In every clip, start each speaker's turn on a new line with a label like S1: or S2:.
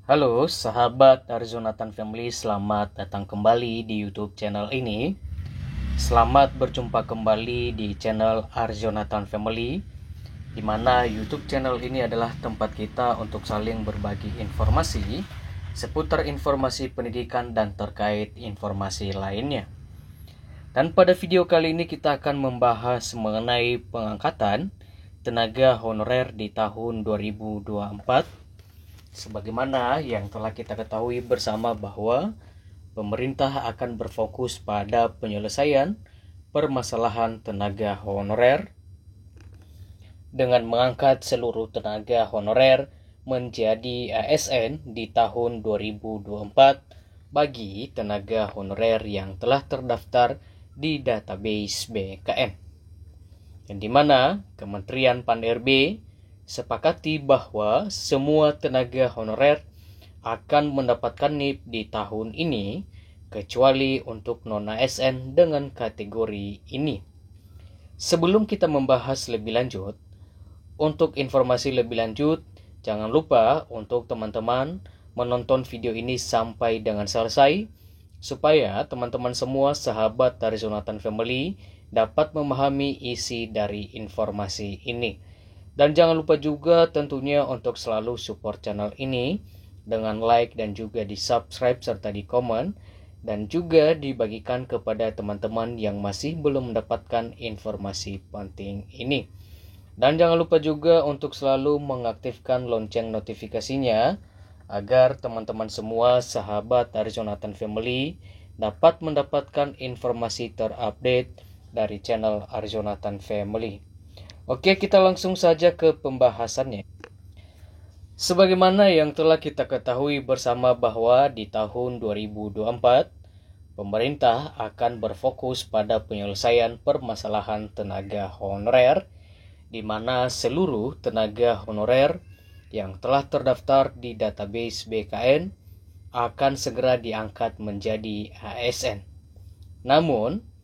S1: Halo sahabat Arizonatan Family, selamat datang kembali di YouTube channel ini. Selamat berjumpa kembali di channel Arizonatan Family, di mana YouTube channel ini adalah tempat kita untuk saling berbagi informasi seputar informasi pendidikan dan terkait informasi lainnya. Dan pada video kali ini kita akan membahas mengenai pengangkatan tenaga honorer di tahun 2024. Sebagaimana yang telah kita ketahui bersama bahwa pemerintah akan berfokus pada penyelesaian permasalahan tenaga honorer dengan mengangkat seluruh tenaga honorer menjadi ASN di tahun 2024 bagi tenaga honorer yang telah terdaftar di database BKN. Yang dimana Kementerian Pan-RB sepakati bahwa semua tenaga honorer akan mendapatkan NIP di tahun ini kecuali untuk non-ASN dengan kategori ini. Sebelum kita membahas lebih lanjut, untuk informasi lebih lanjut, jangan lupa untuk teman-teman menonton video ini sampai dengan selesai supaya teman-teman semua sahabat dari Arizonatan Family dapat memahami isi dari informasi ini. Dan jangan lupa juga tentunya untuk selalu support channel ini dengan like dan juga di subscribe serta di komen, dan juga dibagikan kepada teman-teman yang masih belum mendapatkan informasi penting ini. Dan jangan lupa juga untuk selalu mengaktifkan lonceng notifikasinya agar teman-teman semua sahabat Arizonatan Family dapat mendapatkan informasi terupdate dari channel Arizonatan Family. Oke, kita langsung saja ke pembahasannya. Sebagaimana yang telah kita ketahui bersama bahwa di tahun 2024, pemerintah akan berfokus pada penyelesaian permasalahan tenaga honorer, di mana seluruh tenaga honorer yang telah terdaftar di database BKN akan segera diangkat menjadi ASN. Namun,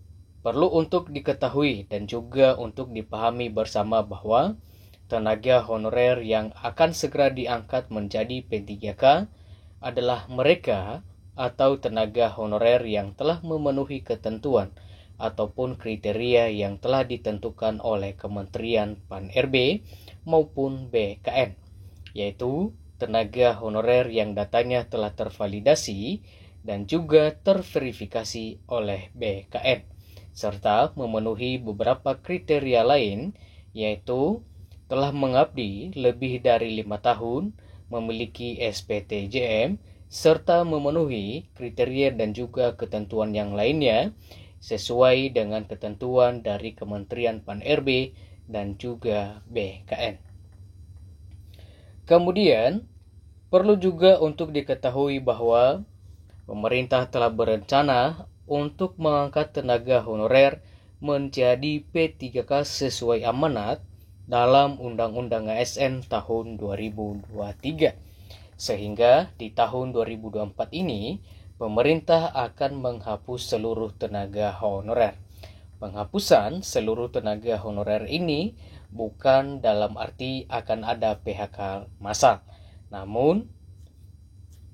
S1: perlu untuk diketahui dan juga untuk dipahami bersama bahwa tenaga honorer yang akan segera diangkat menjadi P3K adalah mereka atau tenaga honorer yang telah memenuhi ketentuan ataupun kriteria yang telah ditentukan oleh Kementerian Pan-RB maupun BKN, yaitu tenaga honorer yang datanya telah tervalidasi dan juga terverifikasi oleh BKN, serta memenuhi beberapa kriteria lain, yaitu telah mengabdi lebih dari 5 tahun, memiliki SPTJM, serta memenuhi kriteria dan juga ketentuan yang lainnya sesuai dengan ketentuan dari Kementerian Pan-RB dan juga BKN. Kemudian, perlu juga untuk diketahui bahwa pemerintah telah berencana untuk mengangkat tenaga honorer menjadi P3K sesuai amanat dalam Undang-Undang ASN tahun 2023. Sehingga di tahun 2024 ini, pemerintah akan menghapus seluruh tenaga honorer. Penghapusan seluruh tenaga honorer ini bukan dalam arti akan ada PHK massal, namun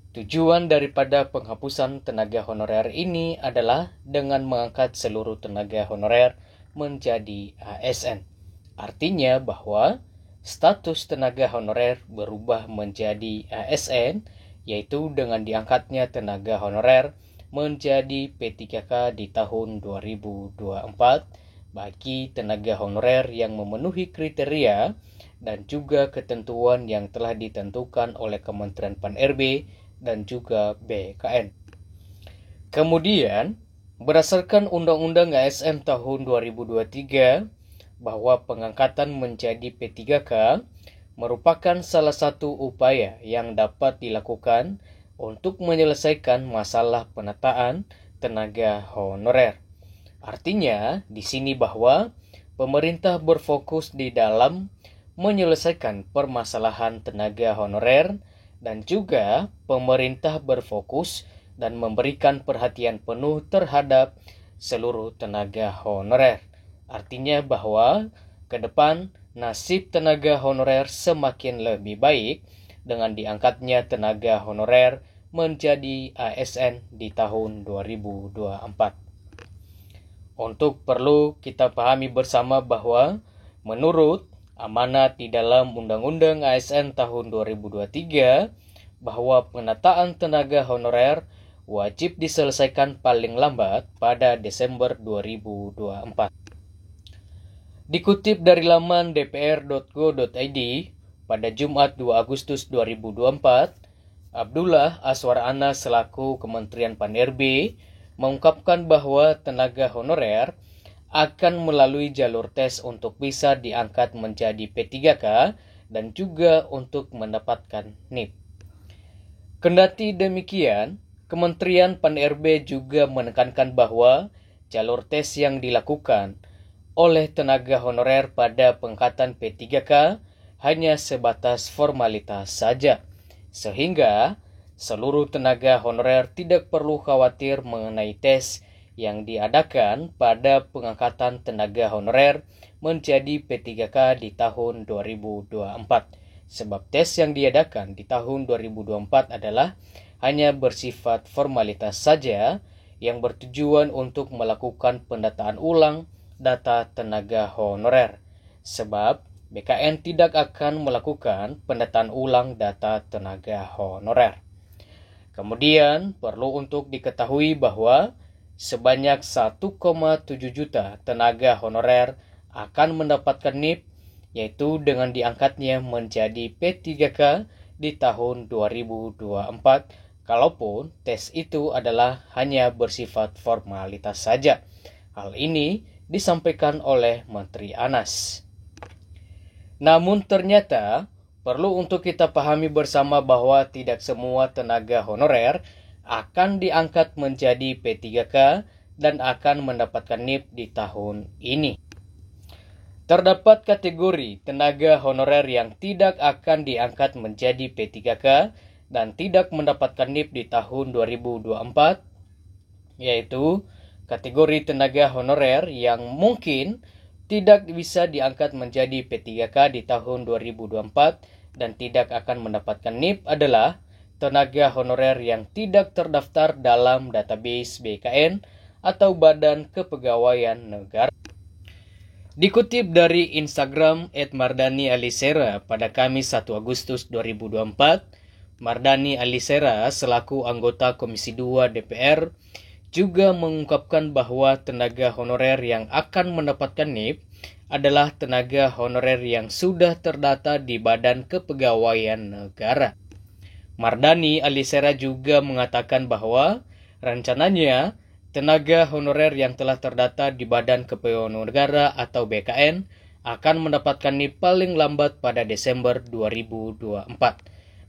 S1: tujuan daripada penghapusan tenaga honorer ini adalah dengan mengangkat seluruh tenaga honorer menjadi ASN. Artinya bahwa status tenaga honorer berubah menjadi ASN, yaitu dengan diangkatnya tenaga honorer menjadi P3K di tahun 2024 bagi tenaga honorer yang memenuhi kriteria dan juga ketentuan yang telah ditentukan oleh Kementerian Pan-RB dan juga BKN. Kemudian, berdasarkan Undang-Undang ASN tahun 2023, bahwa pengangkatan menjadi P3K merupakan salah satu upaya yang dapat dilakukan untuk menyelesaikan masalah penataan tenaga honorer. Artinya, di sini bahwa pemerintah berfokus di dalam menyelesaikan permasalahan tenaga honorer, dan juga pemerintah berfokus dan memberikan perhatian penuh terhadap seluruh tenaga honorer. Artinya bahwa ke depan nasib tenaga honorer semakin lebih baik dengan diangkatnya tenaga honorer menjadi ASN di tahun 2024. Untuk perlu kita pahami bersama bahwa menurut amanat di dalam Undang-Undang ASN tahun 2023 bahwa penataan tenaga honorer wajib diselesaikan paling lambat pada Desember 2024. Dikutip dari laman dpr.go.id, pada Jumat 2 Agustus 2024, Abdullah Aswar Anas selaku Kementerian Pan-RB mengungkapkan bahwa tenaga honorer akan melalui jalur tes untuk bisa diangkat menjadi P3K dan juga untuk mendapatkan NIP. Kendati demikian, Kementerian Pan-RB juga menekankan bahwa jalur tes yang dilakukan oleh tenaga honorer pada pengangkatan P3K hanya sebatas formalitas saja, sehingga seluruh tenaga honorer tidak perlu khawatir mengenai tes yang diadakan pada pengangkatan tenaga honorer menjadi P3K di tahun 2024. Sebab tes yang diadakan di tahun 2024 adalah hanya bersifat formalitas saja yang bertujuan untuk melakukan pendataan ulang data tenaga honorer. Sebab BKN tidak akan melakukan pendataan ulang data tenaga honorer. Kemudian perlu untuk diketahui bahwa sebanyak 1,7 juta tenaga honorer akan mendapatkan NIP, yaitu dengan diangkatnya menjadi P3K di tahun 2024, kalaupun tes itu adalah hanya bersifat formalitas saja. Hal ini disampaikan oleh Menteri Anas. Namun ternyata perlu untuk kita pahami bersama bahwa tidak semua tenaga honorer akan diangkat menjadi P3K dan akan mendapatkan NIP di tahun ini. Terdapat kategori tenaga honorer yang tidak akan diangkat menjadi P3K dan tidak mendapatkan NIP di tahun 2024, yaitu kategori tenaga honorer yang mungkin tidak bisa diangkat menjadi P3K di tahun 2024 dan tidak akan mendapatkan NIP adalah tenaga honorer yang tidak terdaftar dalam database BKN atau Badan Kepegawaian Negara. Dikutip dari Instagram @mardani_alisera pada Kamis 1 Agustus 2024, Mardani Alisera selaku anggota Komisi 2 DPR juga mengungkapkan bahwa tenaga honorer yang akan mendapatkan NIP adalah tenaga honorer yang sudah terdata di Badan Kepegawaian Negara. Mardani Alisera juga mengatakan bahwa rencananya tenaga honorer yang telah terdata di Badan Kepegawaian Negara atau BKN akan mendapatkan NIP paling lambat pada Desember 2024.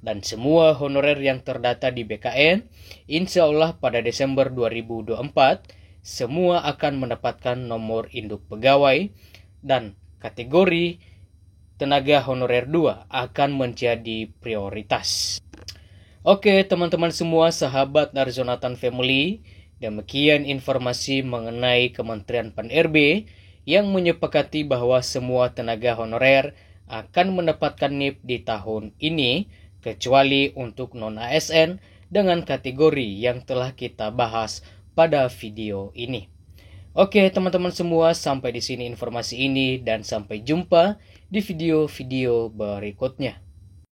S1: Dan semua honorer yang terdata di BKN, insya Allah pada Desember 2024, semua akan mendapatkan nomor induk pegawai dan kategori tenaga honorer 2 akan menjadi prioritas. Oke teman-teman semua, sahabat Arjonatan Family, demikian informasi mengenai Kementerian Pan-RB yang menyepakati bahwa semua tenaga honorer akan mendapatkan NIP di tahun ini, kecuali untuk non-ASN dengan kategori yang telah kita bahas pada video ini. Oke teman-teman semua, sampai di sini informasi ini dan sampai jumpa di video-video berikutnya.